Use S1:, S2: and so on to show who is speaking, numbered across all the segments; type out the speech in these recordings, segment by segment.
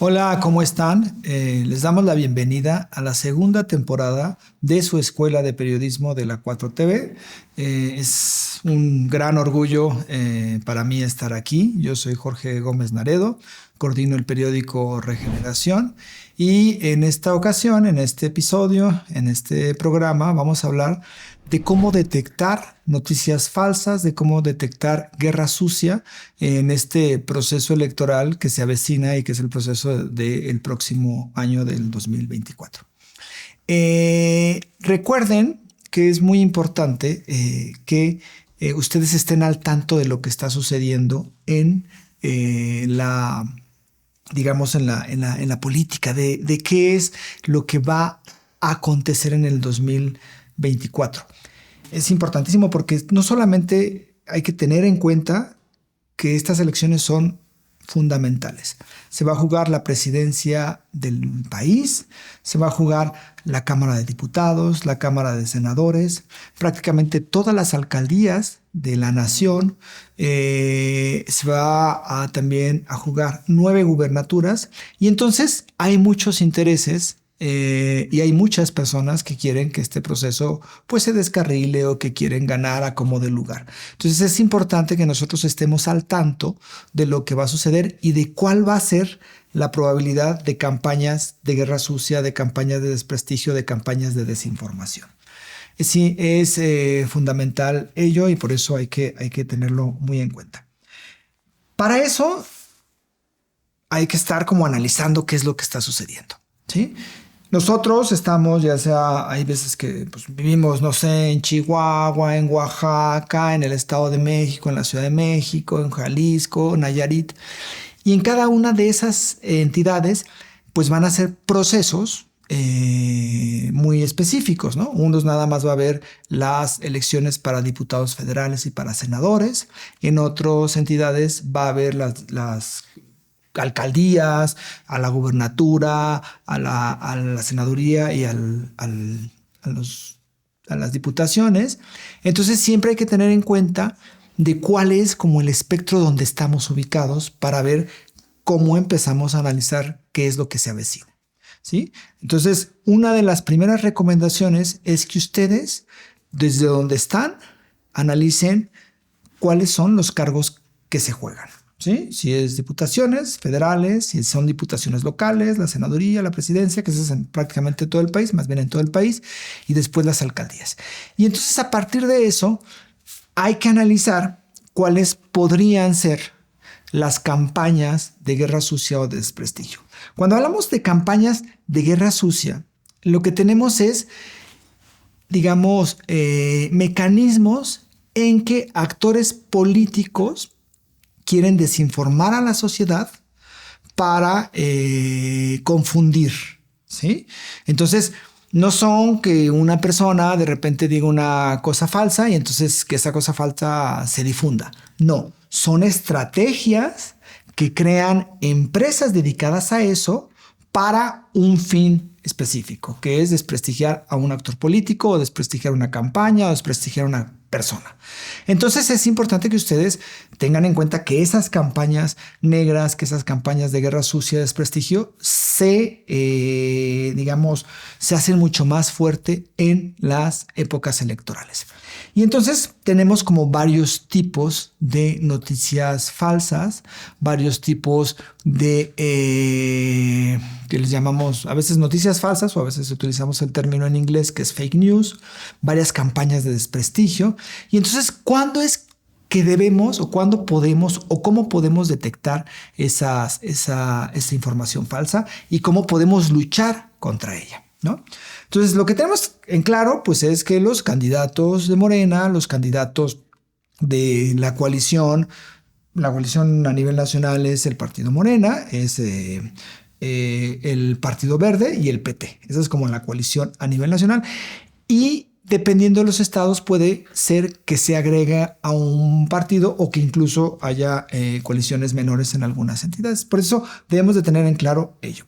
S1: Hola, ¿cómo están? Les damos la bienvenida a la segunda temporada de su Escuela de Periodismo de la 4TV. Es un gran orgullo para mí estar aquí. Yo soy Jorge Gómez Naredo, coordino el periódico Regeneración y en esta ocasión, en este episodio, en este programa, vamos a hablar de cómo detectar noticias falsas, de cómo detectar guerra sucia en este proceso electoral que se avecina y que es el proceso del próximo año del 2024. Recuerden que es muy importante que ustedes estén al tanto de lo que está sucediendo en digamos, en la política, de qué es lo que va a acontecer en el 2024. Es importantísimo porque no solamente hay que tener en cuenta que estas elecciones son fundamentales. Se va a jugar la presidencia del país, se va a jugar la Cámara de Diputados, la Cámara de Senadores, prácticamente todas las alcaldías de la nación. Se va también a jugar 9 gubernaturas y entonces hay muchos intereses. Y hay muchas personas que quieren que este proceso pues se descarrile o que quieren ganar a como de lugar. Entonces es importante que nosotros estemos al tanto de lo que va a suceder y de cuál va a ser la probabilidad de campañas de guerra sucia, de campañas de desprestigio, de campañas de desinformación. Sí, es fundamental ello y por eso hay que tenerlo muy en cuenta. Para eso hay que estar como analizando qué es lo que está sucediendo, ¿sí? Nosotros estamos, ya sea, hay veces que pues, vivimos, no sé, en Chihuahua, en Oaxaca, en el Estado de México, en la Ciudad de México, en Jalisco, Nayarit. Y en cada una de esas entidades, pues van a ser procesos muy específicos, ¿no? Unos nada más va a haber las elecciones para diputados federales y para senadores. En otras entidades va a haber las alcaldías, a la gubernatura, a la senaduría y a las diputaciones. Entonces siempre hay que tener en cuenta de cuál es como el espectro donde estamos ubicados para ver cómo empezamos a analizar qué es lo que se avecina, ¿sí? Entonces, una de las primeras recomendaciones es que ustedes, desde donde están, analicen cuáles son los cargos que se juegan. ¿Sí? Si es diputaciones federales, si son diputaciones locales, la senaduría, la presidencia, que es en prácticamente todo el país, más bien en todo el país, y después las alcaldías. Y entonces a partir de eso hay que analizar cuáles podrían ser las campañas de guerra sucia o de desprestigio. Cuando hablamos de campañas de guerra sucia, lo que tenemos es, digamos, mecanismos en que actores políticos quieren desinformar a la sociedad para confundir, ¿sí? Entonces, no son que una persona de repente diga una cosa falsa y entonces que esa cosa falsa se difunda. No, son estrategias que crean empresas dedicadas a eso para un fin específico, que es desprestigiar a un actor político o desprestigiar una campaña o desprestigiar a una persona. Entonces es importante que ustedes tengan en cuenta que esas campañas negras, que esas campañas de guerra sucia, de desprestigio, digamos, se hacen mucho más fuerte en las épocas electorales. Y entonces tenemos como varios tipos de noticias falsas, varios tipos de que les llamamos a veces noticias falsas o a veces utilizamos el término en inglés que es fake news, varias campañas de desprestigio. Y entonces, ¿cuándo es que debemos o cuándo podemos o cómo podemos detectar esa información falsa y cómo podemos luchar contra ella, ¿no? Entonces, lo que tenemos en claro, pues, es que los candidatos de Morena, los candidatos de la coalición a nivel nacional es el Partido Morena, es el Partido Verde y el PT. Esa es como la coalición a nivel nacional. Y dependiendo de los estados, puede ser que se agregue a un partido o que incluso haya coaliciones menores en algunas entidades. Por eso debemos de tener en claro ello.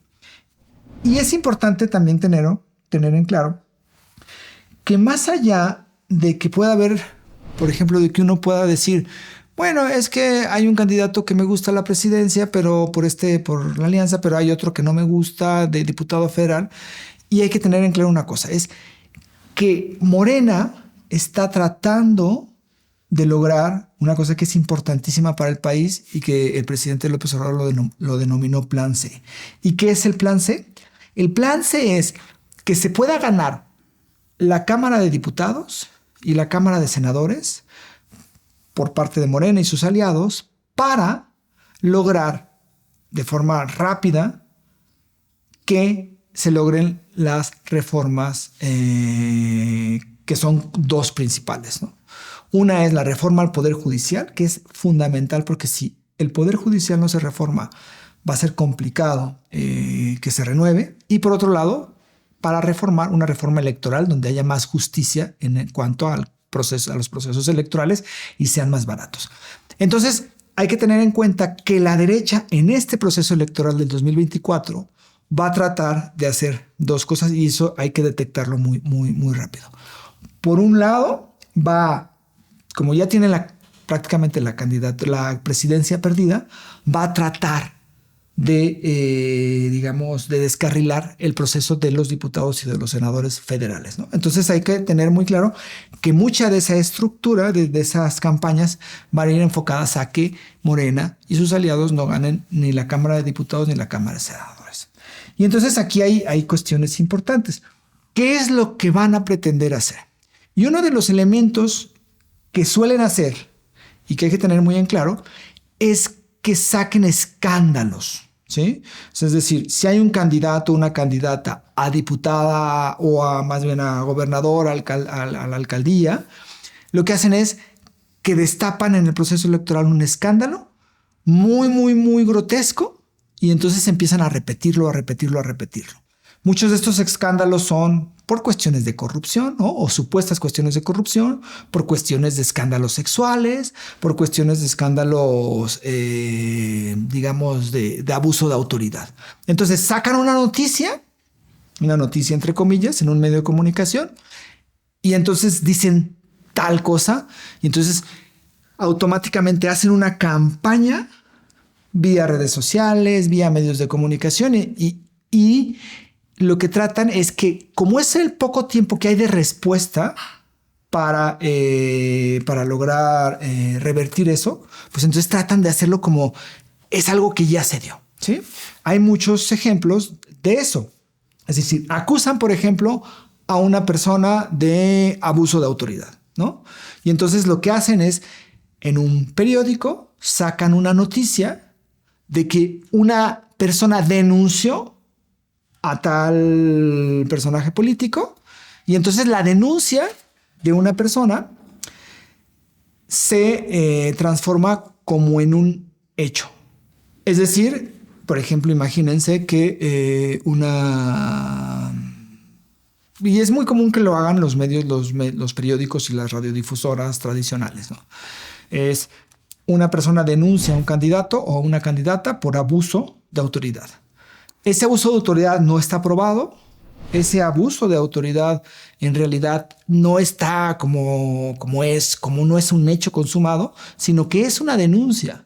S1: Y es importante también tener en claro que más allá de que pueda haber, por ejemplo, de que uno pueda decir, Bueno, es que hay un candidato que me gusta a la presidencia, pero por la alianza, pero hay otro que no me gusta de diputado federal. Y hay que tener en claro una cosa, es que Morena está tratando de lograr una cosa que es importantísima para el país y que el presidente López Obrador lo denominó Plan C. ¿Y qué es el Plan C? El Plan C es que se pueda ganar la Cámara de Diputados y la Cámara de Senadores por parte de Morena y sus aliados para lograr de forma rápida que se logren las reformas que son dos principales, ¿no? Una es la reforma al Poder Judicial, que es fundamental porque si el Poder Judicial no se reforma, va a ser complicado que se renueve. Y por otro lado, para reformar una reforma electoral donde haya más justicia en cuanto a los procesos electorales y sean más baratos. Entonces, hay que tener en cuenta que la derecha en este proceso electoral del 2024 va a tratar de hacer dos cosas y eso hay que detectarlo muy, muy, muy rápido. Por un lado, como ya tiene prácticamente la presidencia perdida, va a tratar de descarrilar el proceso de los diputados y de los senadores federales, ¿no? Entonces hay que tener muy claro que mucha de esa estructura, de esas campañas, van a ir enfocadas a que Morena y sus aliados no ganen ni la Cámara de Diputados ni la Cámara de Senadores. Y entonces aquí hay cuestiones importantes. ¿Qué es lo que van a pretender hacer? Y uno de los elementos que suelen hacer y que hay que tener muy en claro es que saquen escándalos, ¿sí? Es decir, si hay un candidato o una candidata a diputada o más bien a gobernador, a la alcaldía, lo que hacen es que destapan en el proceso electoral un escándalo muy, muy, muy grotesco y entonces empiezan a repetirlo, a repetirlo, a repetirlo. Muchos de estos escándalos son por cuestiones de corrupción, ¿no? O supuestas cuestiones de corrupción, por cuestiones de escándalos sexuales, por cuestiones de escándalos, digamos, de abuso de autoridad. Entonces sacan una noticia entre comillas, en un medio de comunicación, y entonces dicen tal cosa, y entonces automáticamente hacen una campaña vía redes sociales, vía medios de comunicación y lo que tratan es que, como es el poco tiempo que hay de respuesta para lograr revertir eso, pues entonces tratan de hacerlo como es algo que ya se dio, ¿sí? Hay muchos ejemplos de eso. Es decir, acusan, por ejemplo, a una persona de abuso de autoridad, ¿no? Y entonces lo que hacen es, en un periódico, sacan una noticia de que una persona denunció a tal personaje político y entonces la denuncia de una persona se transforma como en un hecho. Es decir, por ejemplo, imagínense que y es muy común que lo hagan los medios, los periódicos y las radiodifusoras tradicionales, ¿no? Es una persona denuncia a un candidato o una candidata por abuso de autoridad. Ese abuso de autoridad no está probado. Ese abuso de autoridad en realidad no está como no es un hecho consumado, sino que es una denuncia.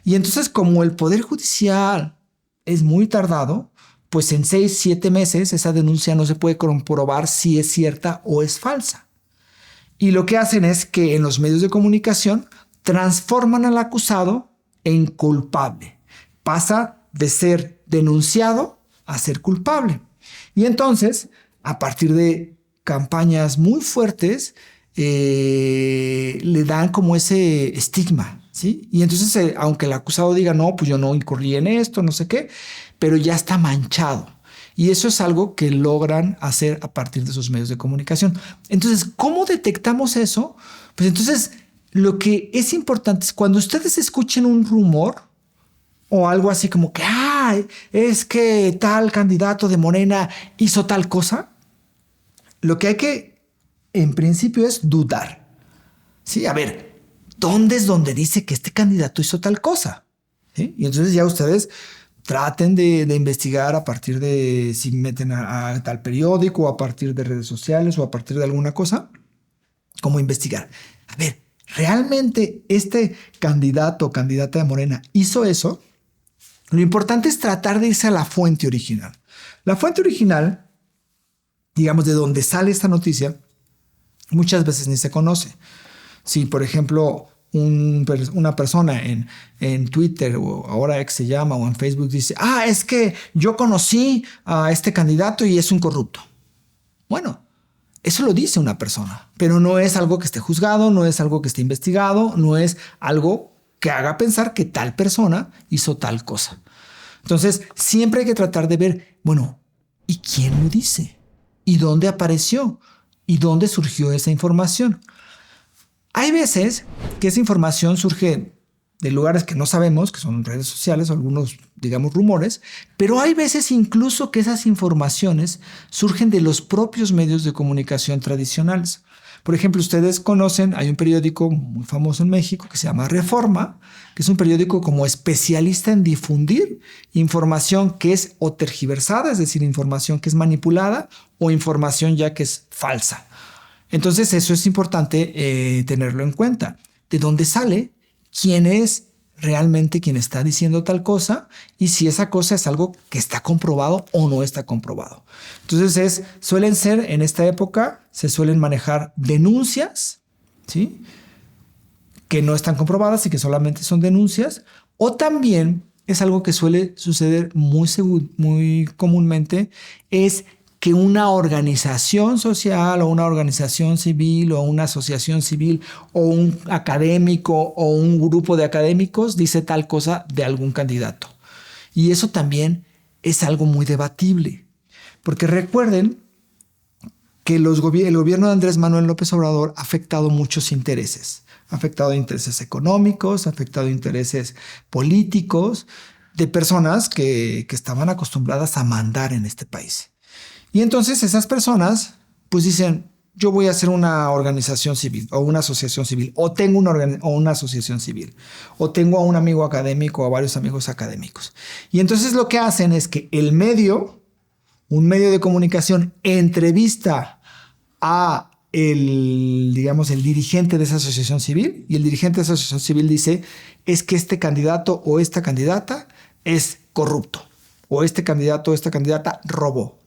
S1: Y entonces, como el Poder Judicial es muy tardado, pues en 6, 7 meses esa denuncia no se puede comprobar si es cierta o es falsa. Y lo que hacen es que en los medios de comunicación transforman al acusado en culpable. Pasa de ser denunciado a ser culpable. Y entonces, a partir de campañas muy fuertes, le dan como ese estigma, ¿sí? Y entonces, aunque el acusado diga, no, pues yo no incurrí en esto, no sé qué, pero ya está manchado. Y eso es algo que logran hacer a partir de sus medios de comunicación. Entonces, ¿cómo detectamos eso? Pues entonces, lo que es importante es cuando ustedes escuchen un rumor, o algo así como que, es que tal candidato de Morena hizo tal cosa. Lo que hay que, en principio, es dudar. Sí, a ver, ¿dónde es donde dice que este candidato hizo tal cosa? ¿Sí? Y entonces ya ustedes traten de investigar a partir de si meten a tal periódico, o a partir de redes sociales, o a partir de alguna cosa, cómo investigar. A ver, ¿realmente este candidato o candidata de Morena hizo eso? Lo importante es tratar de irse a la fuente original. La fuente original, digamos, de donde sale esta noticia, muchas veces ni se conoce. Si, por ejemplo, una persona en Twitter, o ahora X se llama, o en Facebook dice, es que yo conocí a este candidato y es un corrupto. Bueno, eso lo dice una persona, pero no es algo que esté juzgado, no es algo que esté investigado, no es algo que haga pensar que tal persona hizo tal cosa. Entonces, siempre hay que tratar de ver, bueno, ¿y quién lo dice? ¿Y dónde apareció? ¿Y dónde surgió esa información? Hay veces que esa información surge de lugares que no sabemos, que son redes sociales o algunos, digamos, rumores, pero hay veces incluso que esas informaciones surgen de los propios medios de comunicación tradicionales. Por ejemplo, ustedes conocen, hay un periódico muy famoso en México que se llama Reforma, que es un periódico como especialista en difundir información que es o tergiversada, es decir, información que es manipulada, o información ya que es falsa. Entonces eso es importante tenerlo en cuenta. ¿De dónde sale? ¿Quién es realmente quien está diciendo tal cosa? Y si esa cosa es algo que está comprobado o no está comprobado. Entonces suelen ser, en esta época, se suelen manejar denuncias, ¿sí?, que no están comprobadas y que solamente son denuncias. O también es algo que suele suceder muy comúnmente, es que una organización social o una organización civil o una asociación civil o un académico o un grupo de académicos dice tal cosa de algún candidato. Y eso también es algo muy debatible, porque recuerden que el gobierno de Andrés Manuel López Obrador ha afectado muchos intereses. Ha afectado intereses económicos, ha afectado intereses políticos de personas que estaban acostumbradas a mandar en este país. Y entonces esas personas pues dicen, yo voy a hacer una organización civil o una asociación civil, o tengo una asociación civil, o tengo a un amigo académico o a varios amigos académicos. Y entonces lo que hacen es que un medio de comunicación, entrevista a el dirigente de esa asociación civil, y el dirigente de esa asociación civil dice, es que este candidato o esta candidata es corrupto, o este candidato o esta candidata robó.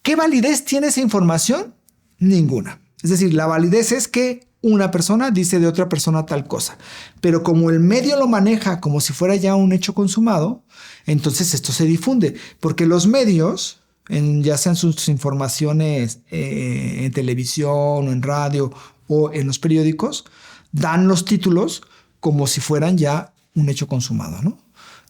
S1: ¿Qué validez tiene esa información? Ninguna. Es decir, la validez es que una persona dice de otra persona tal cosa. Pero como el medio lo maneja como si fuera ya un hecho consumado, entonces esto se difunde. Porque los medios, ya sean sus informaciones en televisión o en radio o en los periódicos, dan los títulos como si fueran ya un hecho consumado, ¿no?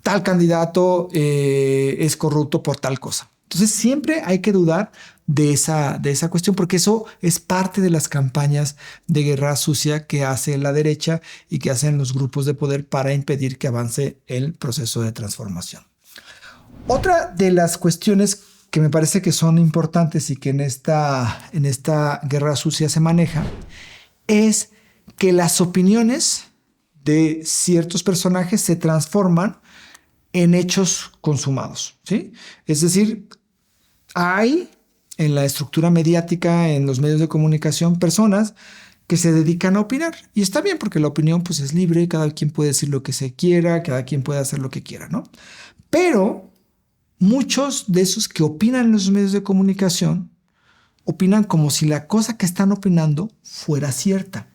S1: Tal candidato es corrupto por tal cosa. Entonces siempre hay que dudar de esa cuestión, porque eso es parte de las campañas de guerra sucia que hace la derecha y que hacen los grupos de poder para impedir que avance el proceso de transformación. Otra de las cuestiones que me parece que son importantes y que en esta guerra sucia se maneja es que las opiniones de ciertos personajes se transforman en hechos consumados, ¿sí? Es decir, hay en la estructura mediática, en los medios de comunicación, personas que se dedican a opinar. Y está bien, porque la opinión pues, es libre, cada quien puede decir lo que se quiera, cada quien puede hacer lo que quiera, ¿no? Pero muchos de esos que opinan en los medios de comunicación opinan como si la cosa que están opinando fuera cierta.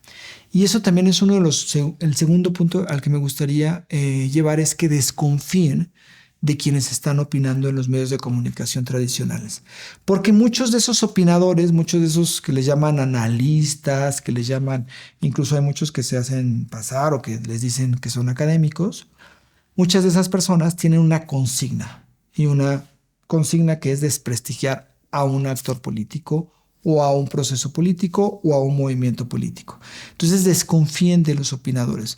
S1: Y eso también es el segundo punto al que me gustaría llevar, es que desconfíen de quienes están opinando en los medios de comunicación tradicionales. Porque muchos de esos opinadores, muchos de esos que les llaman analistas, que les llaman, incluso hay muchos que se hacen pasar o que les dicen que son académicos, muchas de esas personas tienen una consigna, y una consigna que es desprestigiar a un actor político o a un proceso político o a un movimiento político. Entonces desconfíen de los opinadores.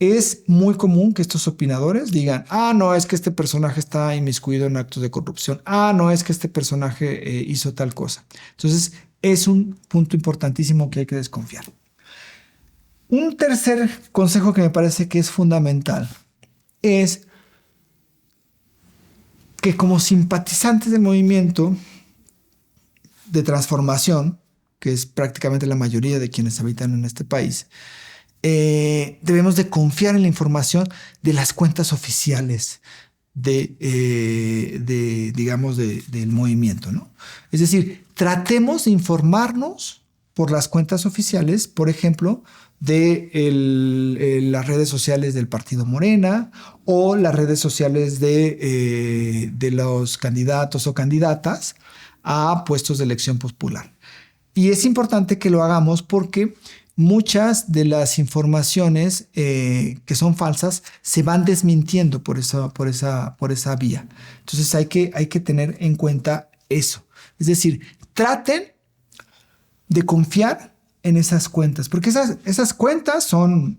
S1: Es muy común que estos opinadores digan, no, es que este personaje está inmiscuido en actos de corrupción. No, es que este personaje hizo tal cosa. Entonces es un punto importantísimo que hay que desconfiar. Un tercer consejo que me parece que es fundamental es que como simpatizantes del movimiento de transformación, que es prácticamente la mayoría de quienes habitan en este país, debemos de confiar en la información de las cuentas oficiales digamos, del movimiento, ¿no? Es decir, tratemos de informarnos por las cuentas oficiales, por ejemplo, las redes sociales del partido Morena o las redes sociales de los candidatos o candidatas a puestos de elección popular. Y es importante que lo hagamos porque muchas de las informaciones que son falsas se van desmintiendo por esa vía. Entonces hay que tener en cuenta eso. Es decir, traten de confiar en esas cuentas, porque esas cuentas han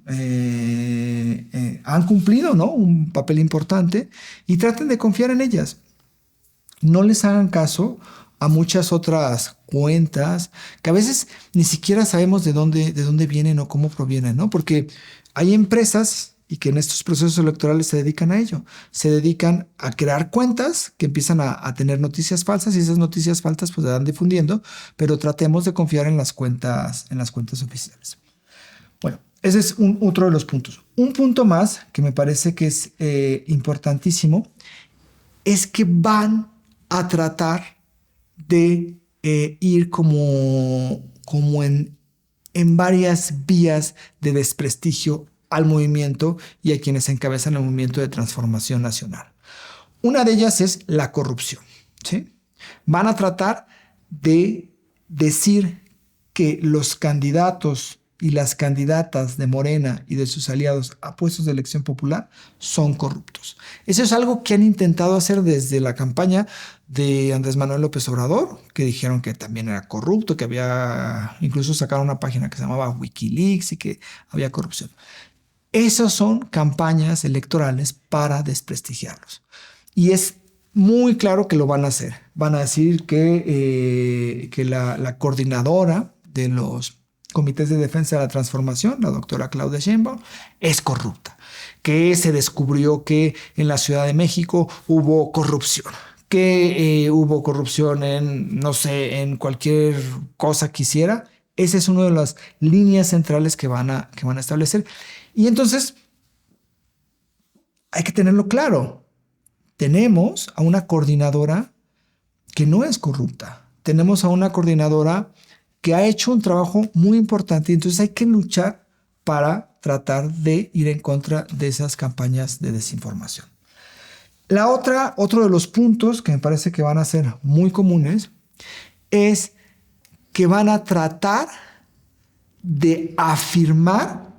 S1: cumplido, ¿no?, un papel importante, y traten de confiar en ellas. No les hagan caso a muchas otras cuentas que a veces ni siquiera sabemos de dónde vienen o cómo provienen, ¿no? Porque hay empresas y que en estos procesos electorales se dedican a ello. Se dedican a crear cuentas que empiezan a tener noticias falsas, y esas noticias falsas pues se van difundiendo, pero tratemos de confiar en las cuentas oficiales. Bueno, ese es otro de los puntos. Un punto más que me parece que es importantísimo es que van a tratar de ir como en varias vías de desprestigio al movimiento y a quienes encabezan el movimiento de transformación nacional. Una de ellas es la corrupción, ¿sí? Van a tratar de decir que los candidatos y las candidatas de Morena y de sus aliados a puestos de elección popular son corruptos. Eso es algo que han intentado hacer desde la campaña de Andrés Manuel López Obrador, que dijeron que también era corrupto, que incluso sacaron una página que se llamaba Wikileaks y que había corrupción. Esas son campañas electorales para desprestigiarlos. Y es muy claro que lo van a hacer. Van a decir que la coordinadora de los comités de defensa de la transformación, la doctora Claudia Sheinbaum, es corrupta, que se descubrió que en la Ciudad de México hubo corrupción, que hubo corrupción en cualquier cosa que hiciera. Esa es una de las líneas centrales que van a establecer. Y entonces hay que tenerlo claro. Tenemos a una coordinadora que no es corrupta. Tenemos a una coordinadora que ha hecho un trabajo muy importante, y entonces hay que luchar para tratar de ir en contra de esas campañas de desinformación. Otro de los puntos que me parece que van a ser muy comunes es que van a tratar de afirmar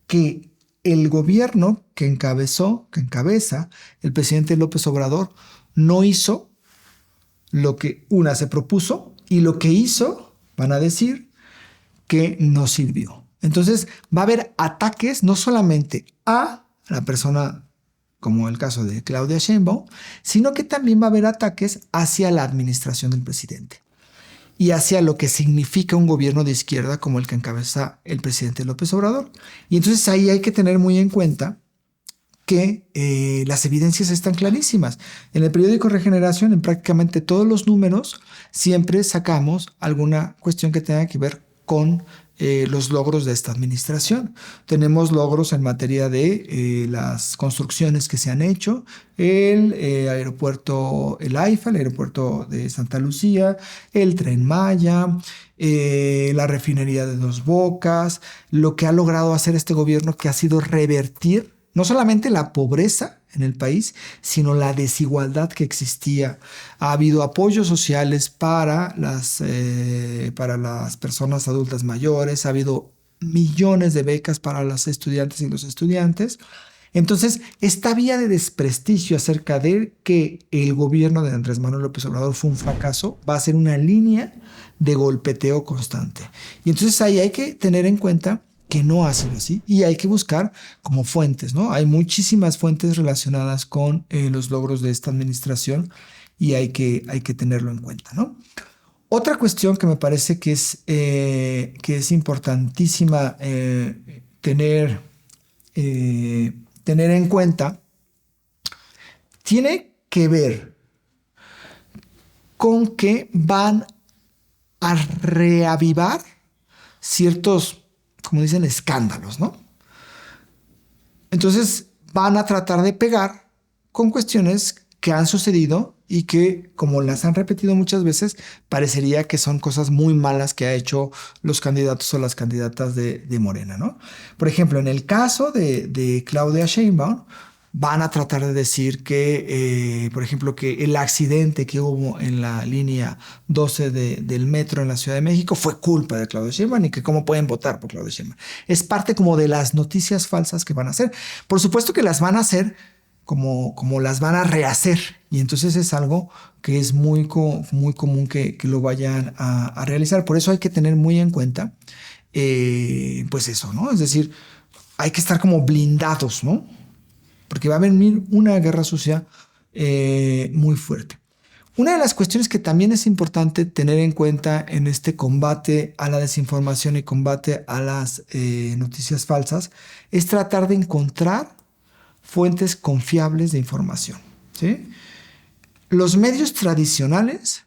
S1: que el gobierno que encabeza el presidente López Obrador no hizo lo que se propuso, y lo que hizo, van a decir, que no sirvió. Entonces va a haber ataques no solamente a la persona, como el caso de Claudia Sheinbaum, sino que también va a haber ataques hacia la administración del presidente y hacia lo que significa un gobierno de izquierda como el que encabeza el presidente López Obrador. Y entonces ahí hay que tener muy en cuenta que las evidencias están clarísimas. En el periódico Regeneración, en prácticamente todos los números, siempre sacamos alguna cuestión que tenga que ver con los logros de esta administración. Tenemos logros en materia de las construcciones que se han hecho, el aeropuerto, el AIFA, el aeropuerto de Santa Lucía, el Tren Maya, la refinería de Dos Bocas, lo que ha logrado hacer este gobierno, que ha sido revertir no solamente la pobreza en el país, sino la desigualdad que existía. Ha habido apoyos sociales para las personas adultas mayores, ha habido millones de becas para las estudiantes y los estudiantes. Entonces, esta vía de desprestigio acerca de que el gobierno de Andrés Manuel López Obrador fue un fracaso va a ser una línea de golpeteo constante. Y entonces ahí hay que tener en cuenta que no ha sido así, y hay que buscar como fuentes, ¿no? Hay muchísimas fuentes relacionadas con los logros de esta administración, y hay que tenerlo en cuenta, ¿no? Otra cuestión que me parece que es importantísima tener en cuenta tiene que ver con que van a reavivar ciertos, como dicen, escándalos, ¿no? Entonces van a tratar de pegar con cuestiones que han sucedido y que, como las han repetido muchas veces, parecería que son cosas muy malas que ha hecho los candidatos o las candidatas de Morena, ¿no? Por ejemplo, en el caso de Claudia Sheinbaum, van a tratar de decir que, por ejemplo, que el accidente que hubo en la línea 12 del metro en la Ciudad de México fue culpa de Claudia Sheinbaum y que cómo pueden votar por Claudia Sheinbaum. Es parte como de las noticias falsas que van a hacer. Por supuesto que las van a hacer como las van a rehacer. Y entonces es algo que es muy común que lo vayan a realizar. Por eso hay que tener muy en cuenta, pues eso, ¿no? Es decir, hay que estar como blindados, ¿no? Porque va a venir una guerra sucia muy fuerte. Una de las cuestiones que también es importante tener en cuenta en este combate a la desinformación y combate a las noticias falsas es tratar de encontrar fuentes confiables de información, ¿sí? Los medios tradicionales,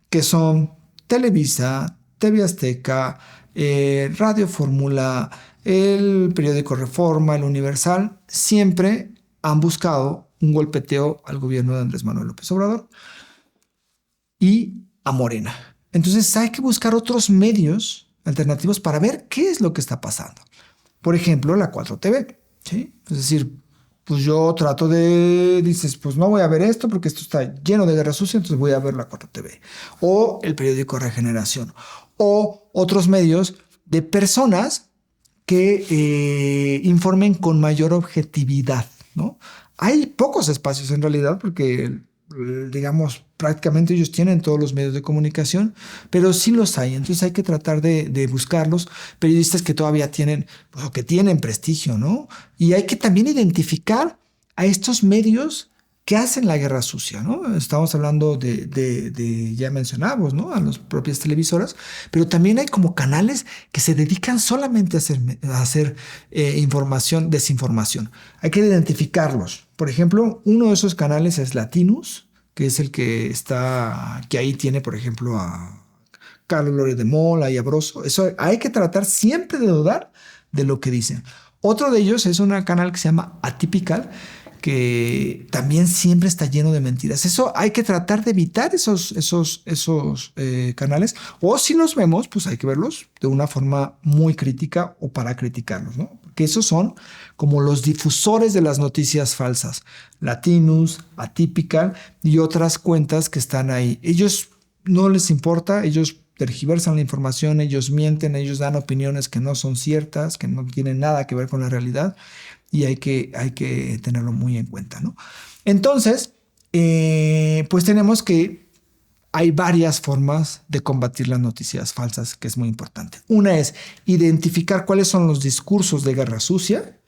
S1: que son Televisa, TV Azteca, Radio Fórmula, el periódico Reforma, el Universal, siempre han buscado un golpeteo al gobierno de Andrés Manuel López Obrador y a Morena. Entonces hay que buscar otros medios alternativos para ver qué es lo que está pasando. Por ejemplo, la 4TV, ¿sí? Es decir, pues yo trato dices, pues no voy a ver esto porque esto está lleno de guerra sucia, entonces voy a ver la 4TV. O el periódico Regeneración. O otros medios de personas que informen con mayor objetividad, ¿no? Hay pocos espacios en realidad porque, digamos, prácticamente ellos tienen todos los medios de comunicación, pero sí los hay. Entonces hay que tratar de buscarlos, periodistas que todavía tienen, pues, o que tienen prestigio, ¿no? Y hay que también identificar a estos medios que hacen la guerra sucia, ¿no? Estamos hablando ya mencionamos, ¿no? A las propias televisoras, pero también hay como canales que se dedican solamente a hacer información, desinformación. Hay que identificarlos. Por ejemplo, uno de esos canales es Latinus, que es el que ahí tiene, por ejemplo, a Carlos Loret de Mola y a Broso. Eso hay que tratar siempre de dudar de lo que dicen. Otro de ellos es un canal que se llama Atypical, que también siempre está lleno de mentiras. Eso hay que tratar de evitar esos canales, o si los vemos, pues hay que verlos de una forma muy crítica o para criticarlos, ¿no? Porque esos son como los difusores de las noticias falsas. Latinus, Atypical y otras cuentas que están ahí. Ellos no les importa, ellos tergiversan la información, ellos mienten, ellos dan opiniones que no son ciertas, que no tienen nada que ver con la realidad. Y hay que tenerlo muy en cuenta, ¿no? Entonces, pues tenemos que hay varias formas de combatir las noticias falsas, que es muy importante. Una es identificar cuáles son los discursos de guerra sucia.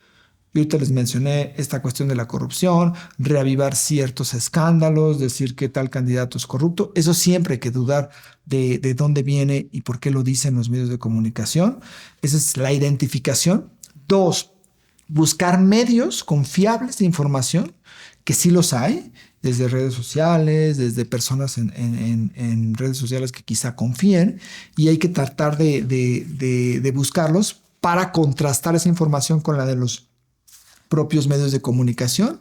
S1: Y ahorita les mencioné esta cuestión de la corrupción, reavivar ciertos escándalos, decir que tal candidato es corrupto. Eso siempre hay que dudar de dónde viene y por qué lo dicen los medios de comunicación. Esa es la identificación. Dos, buscar medios confiables de información, que sí los hay, desde redes sociales, desde personas en redes sociales que quizá confíen, y hay que tratar de buscarlos para contrastar esa información con la de los propios medios de comunicación.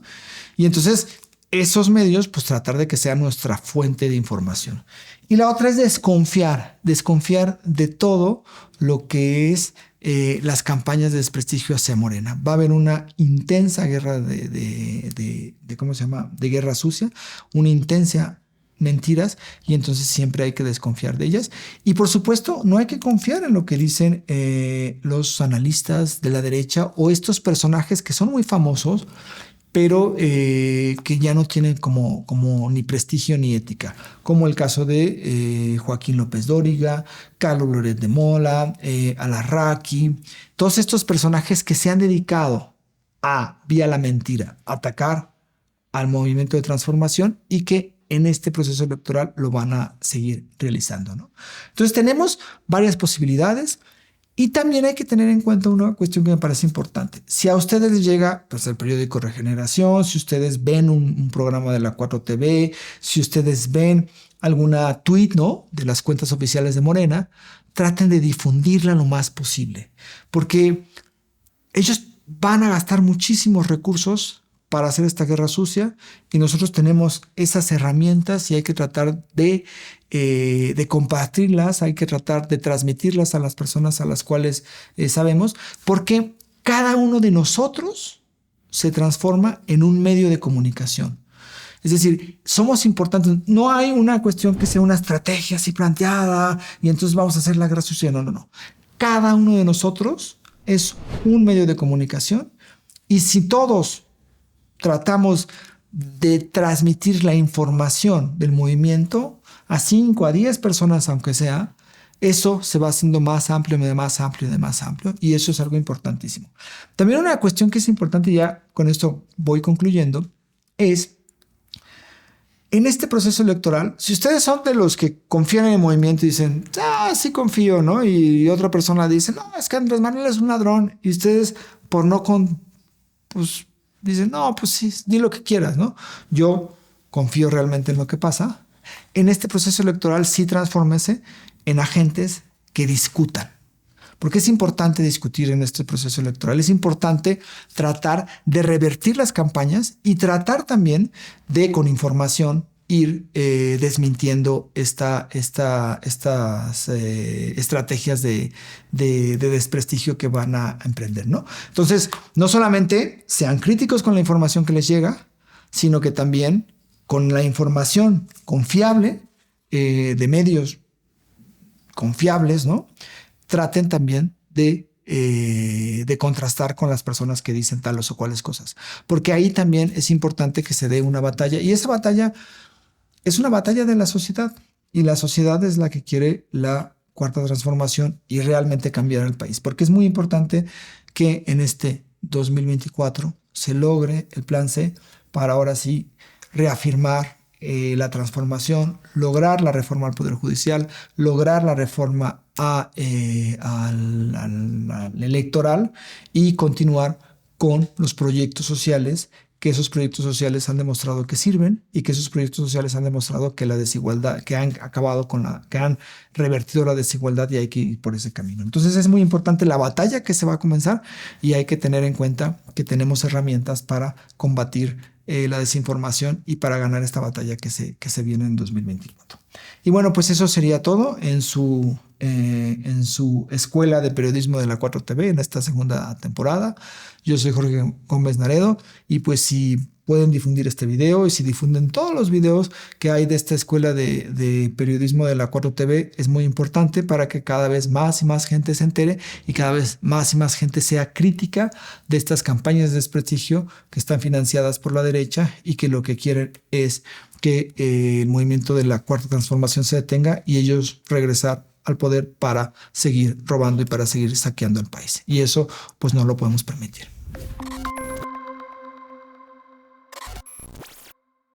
S1: Y entonces esos medios, pues tratar de que sean nuestra fuente de información. Y la otra es desconfiar de todo lo que es las campañas de desprestigio hacia Morena. Va a haber una intensa guerra ¿cómo se llama? De guerra sucia, una intensa mentiras, y entonces siempre hay que desconfiar de ellas. Y por supuesto, no hay que confiar en lo que dicen los analistas de la derecha o estos personajes que son muy famosos, pero que ya no tienen como ni prestigio ni ética, como el caso de Joaquín López Dóriga, Carlos Loret de Mola, Alarraqui, todos estos personajes que se han dedicado vía la mentira, atacar al movimiento de transformación y que en este proceso electoral lo van a seguir realizando, ¿no? Entonces tenemos varias posibilidades. Y también hay que tener en cuenta una cuestión que me parece importante. Si a ustedes les llega pues, el periódico Regeneración, si ustedes ven un programa de la 4TV, si ustedes ven alguna tweet, ¿no?, de las cuentas oficiales de Morena, traten de difundirla lo más posible, porque ellos van a gastar muchísimos recursos para hacer esta guerra sucia y nosotros tenemos esas herramientas y hay que tratar de compartirlas, hay que tratar de transmitirlas a las personas a las cuales sabemos, porque cada uno de nosotros se transforma en un medio de comunicación. Es decir, somos importantes. No hay una cuestión que sea una estrategia así planteada y entonces vamos a hacer la guerra sucia. No, no, no. Cada uno de nosotros es un medio de comunicación y si todos tratamos de transmitir la información del movimiento a 5, a 10 personas, aunque sea, eso se va haciendo más amplio, de más amplio, de más amplio, y eso es algo importantísimo. También una cuestión que es importante, ya con esto voy concluyendo, es en este proceso electoral, si ustedes son de los que confían en el movimiento y dicen, sí confío, ¿no? Y otra persona dice, no, es que Andrés Manuel es un ladrón, y ustedes por no pues dicen, no, pues sí, di lo que quieras, ¿no? Yo confío realmente en lo que pasa. En este proceso electoral sí transfórmese en agentes que discutan. Porque es importante discutir en este proceso electoral. Es importante tratar de revertir las campañas y tratar también de, con información, ir desmintiendo estas estrategias de desprestigio que van a emprender, ¿no? Entonces, no solamente sean críticos con la información que les llega, sino que también con la información confiable de medios confiables, ¿no?, traten también de contrastar con las personas que dicen tales o cuales cosas. Porque ahí también es importante que se dé una batalla. Y esa batalla es una batalla de la sociedad. Y la sociedad es la que quiere la cuarta transformación y realmente cambiar el país. Porque es muy importante que en este 2024 se logre el plan C para ahora sí reafirmar la transformación, lograr la reforma al Poder Judicial, lograr la reforma al electoral y continuar con los proyectos sociales, que esos proyectos sociales han demostrado que sirven y que esos proyectos sociales han demostrado que la desigualdad, que han acabado que han revertido la desigualdad y hay que ir por ese camino. Entonces es muy importante la batalla que se va a comenzar y hay que tener en cuenta que tenemos herramientas para combatir la desinformación y para ganar esta batalla que se viene en 2024. Y bueno, pues eso sería todo en su escuela de periodismo de la 4TV en esta segunda temporada. Yo soy Jorge Gómez Naredo y pues si pueden difundir este video y si difunden todos los videos que hay de esta escuela de periodismo de la 4TV es muy importante para que cada vez más y más gente se entere y cada vez más y más gente sea crítica de estas campañas de desprestigio que están financiadas por la derecha y que lo que quieren es que el movimiento de la cuarta transformación se detenga y ellos regresar al poder para seguir robando y para seguir saqueando el país. Y eso pues no lo podemos permitir.